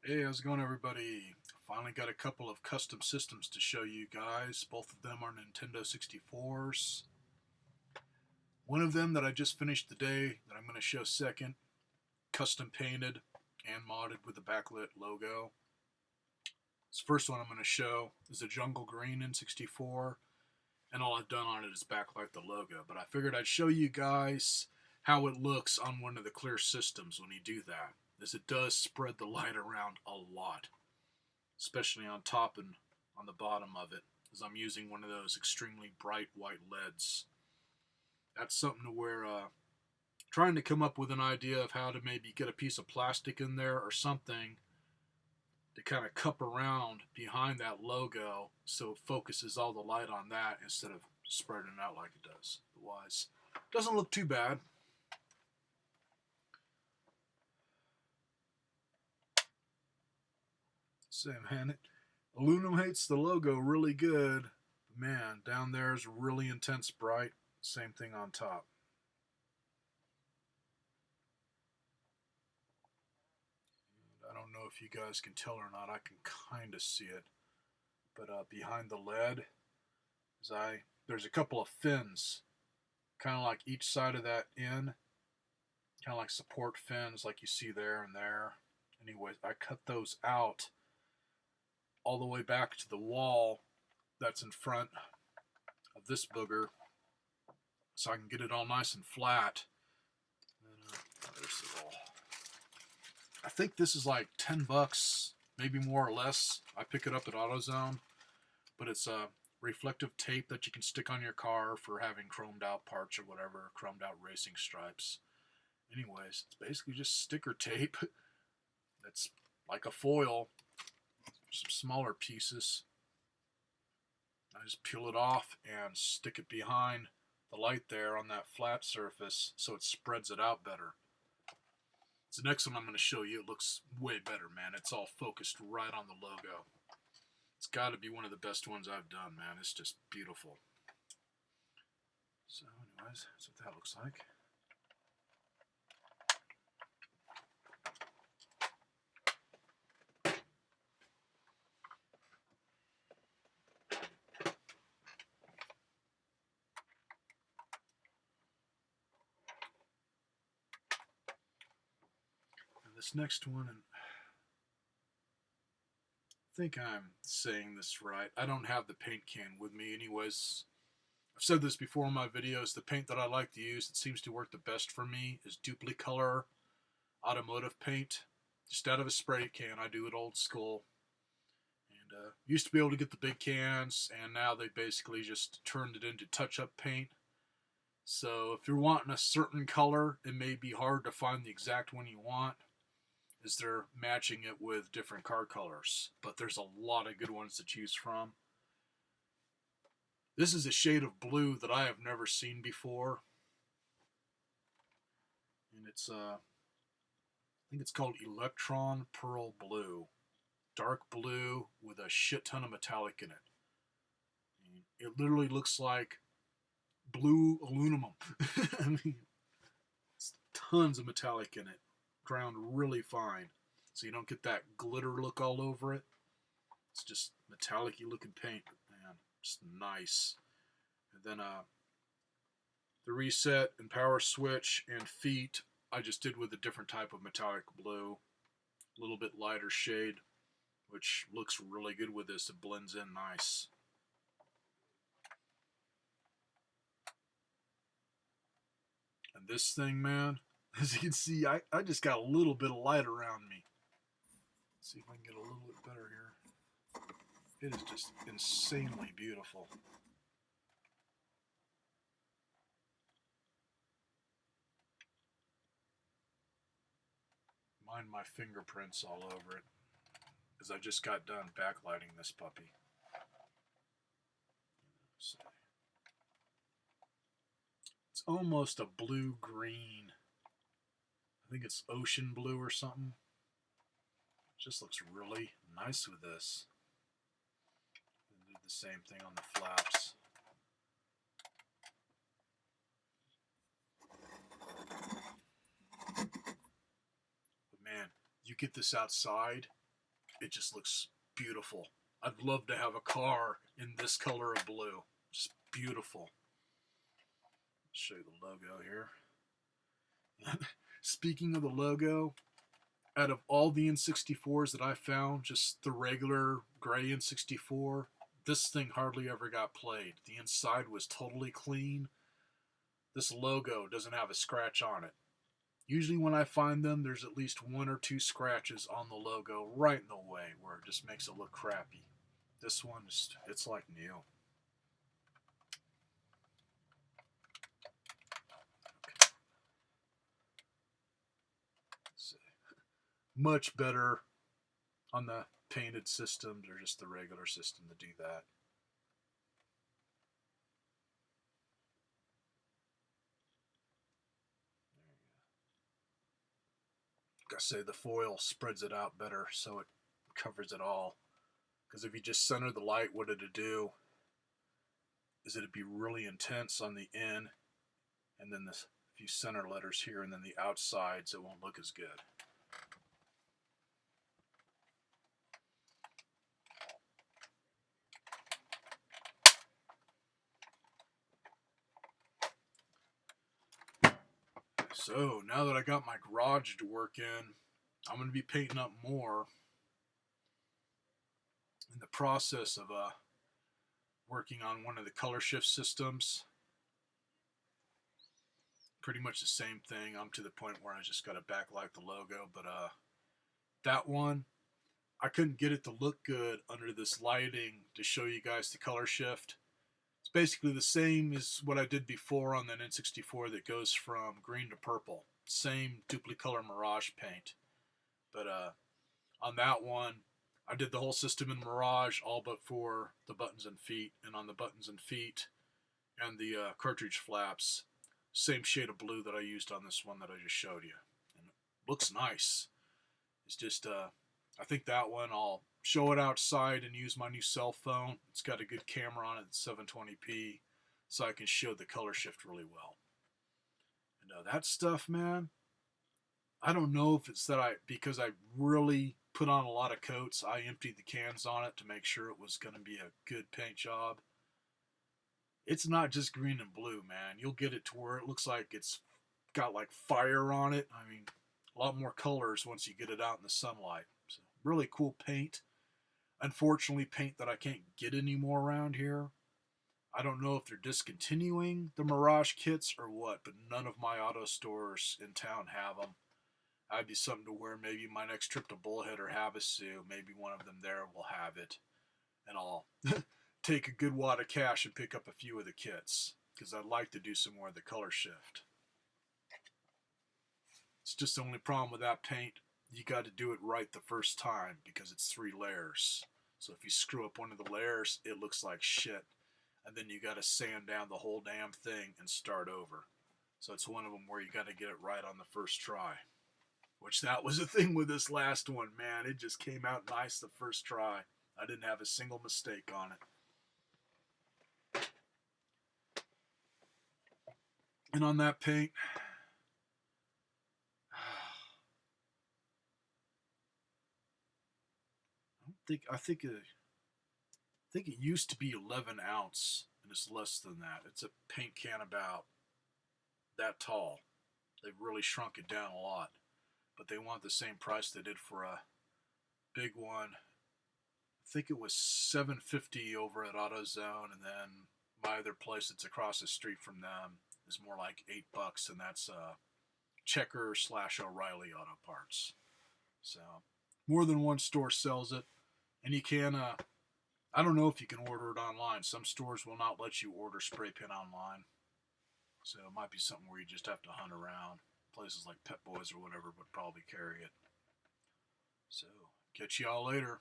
Hey, how's it going, everybody? Finally got a couple of custom systems to show you guys. Both of them are Nintendo 64's. One of them that I just finished today that I'm going to show second, custom painted and modded with the backlit logo. This first one I'm going to show is a jungle green in 64, and all I've done on it is backlight the logo. But I figured I'd show you guys how it looks on one of the clear systems when you do that, as it does spread the light around a lot, especially on top and on the bottom of it, as I'm using one of those extremely bright white LEDs. That's something to where trying to come up with an idea of how to maybe get a piece of plastic in there or something to kind of cup around behind that logo so it focuses all the light on that instead of spreading it out like it does. Otherwise, it doesn't look too bad. So, man, it illuminates the logo really good. Man, down there is really intense bright. Same thing on top. And I don't know if you guys can tell or not. I can kind of see it. But behind the LED, there's a couple of fins, kind of like each side of that in, kind of like support fins like you see there and there. Anyways, I cut those out all the way back to the wall that's in front of this booger, so I can get it all nice and flat. And, there's the wall. I think this is like $10, maybe more or less. I pick it up at AutoZone, but it's a reflective tape that you can stick on your car for having chromed out parts or whatever, chromed out racing stripes. Anyways, it's basically just sticker tape that's like a foil, some smaller pieces. I just peel it off and stick it behind the light there on that flat surface so it spreads it out better. So the next one I'm going to show you, it looks way better, man. It's all focused right on the logo. It's got to be one of the best ones I've done, man. It's just beautiful. So anyways, that's what that looks like. This next one, and I think I'm saying this right. I don't have the paint can with me anyways. I've said this before in my videos. The paint that I like to use that seems to work the best for me is Dupli-Color Automotive paint. Just out of a spray can. I do it old school. And used to be able to get the big cans, and now they basically just turned it into touch-up paint. So if you're wanting a certain color, it may be hard to find the exact one you want, as they're matching it with different car colors. But there's a lot of good ones to choose from. This is a shade of blue that I have never seen before. And it's, I think it's called Electron Pearl Blue. Dark blue with a shit ton of metallic in it. It literally looks like blue aluminum. I mean, it's tons of metallic in it, ground really fine, so you don't get that glitter look all over it. It's just metallic-y looking paint, man, just nice. And then the reset and power switch and feet I just did with a different type of metallic blue, a little bit lighter shade, which looks really good with this. It blends in nice. And this thing, man, as you can see, I just got a little bit of light around me. Let's see if I can get a little bit better here. It is just insanely beautiful. Mind my fingerprints all over it, because I just got done backlighting this puppy. So it's almost a blue-green. I think it's ocean blue or something. It just looks really nice with this. And do the same thing on the flaps. But man, you get this outside it just looks beautiful. I'd love to have a car in this color of blue. Just beautiful. Show you the logo here. Speaking of the logo, out of all the N64s that I found, just the regular gray N64, this thing hardly ever got played. The inside was totally clean. This logo doesn't have a scratch on it. Usually when I find them, there's at least 1 or 2 scratches on the logo right in the way where it just makes it look crappy. This one, it's like new. So, much better on the painted systems or just the regular system to do that. Like I say, the foil spreads it out better so it covers it all. Because if you just center the light, what it'd do is it'd be really intense on the in, and then this few center letters here, and then the outsides, it won't look as good. So now that I got my garage to work in, I'm going to be painting up more. In the process of working on one of the color shift systems. Pretty much the same thing. I'm to the point where I just got to backlight the logo, but that one, I couldn't get it to look good under this lighting to show you guys the color shift. It's basically the same as what I did before on that N64 that goes from green to purple. Same Dupli-Color Mirage paint. But on that one, I did the whole system in Mirage, all but for the buttons and feet. And on the buttons and feet and the cartridge flaps, same shade of blue that I used on this one that I just showed you. And it looks nice. It's just, I think that one I'll show it outside and use my new cell phone. It's got a good camera on it, 720p, so I can show the color shift really well. And that stuff, man, I don't know if it's that because I really put on a lot of coats, I emptied the cans on it to make sure it was going to be a good paint job. It's not just green and blue, man. You'll get it to where it looks like it's got like fire on it. I mean, a lot more colors once you get it out in the sunlight. So, really cool paint. Unfortunately, paint that I can't get anymore around here. I don't know if they're discontinuing the Mirage kits or what, but none of my auto stores in town have them. I'd be something to where maybe my next trip to Bullhead or Havasu, maybe one of them there will have it. And I'll take a good wad of cash and pick up a few of the kits, because I'd like to do some more of the color shift. It's just the only problem with that paint, you got to do it right the first time because it's 3 layers. So if you screw up one of the layers, it looks like shit. And then you got to sand down the whole damn thing and start over. So it's one of them where you got to get it right on the first try. Which that was the thing with this last one, man. It just came out nice the first try. I didn't have a single mistake on it. And on that paint, I think it used to be 11 ounce, and it's less than that. It's a paint can about that tall. They've really shrunk it down a lot, but they want the same price they did for a big one. I think it was $7.50 over at AutoZone, and then my other place that's across the street from them is more like $8, and that's Checker / O'Reilly Auto Parts. So more than one store sells it, and you can. I don't know if you can order it online. Some stores will not let you order spray paint online, so it might be something where you just have to hunt around. Places like Pet Boys or whatever would probably carry it. So catch y'all later.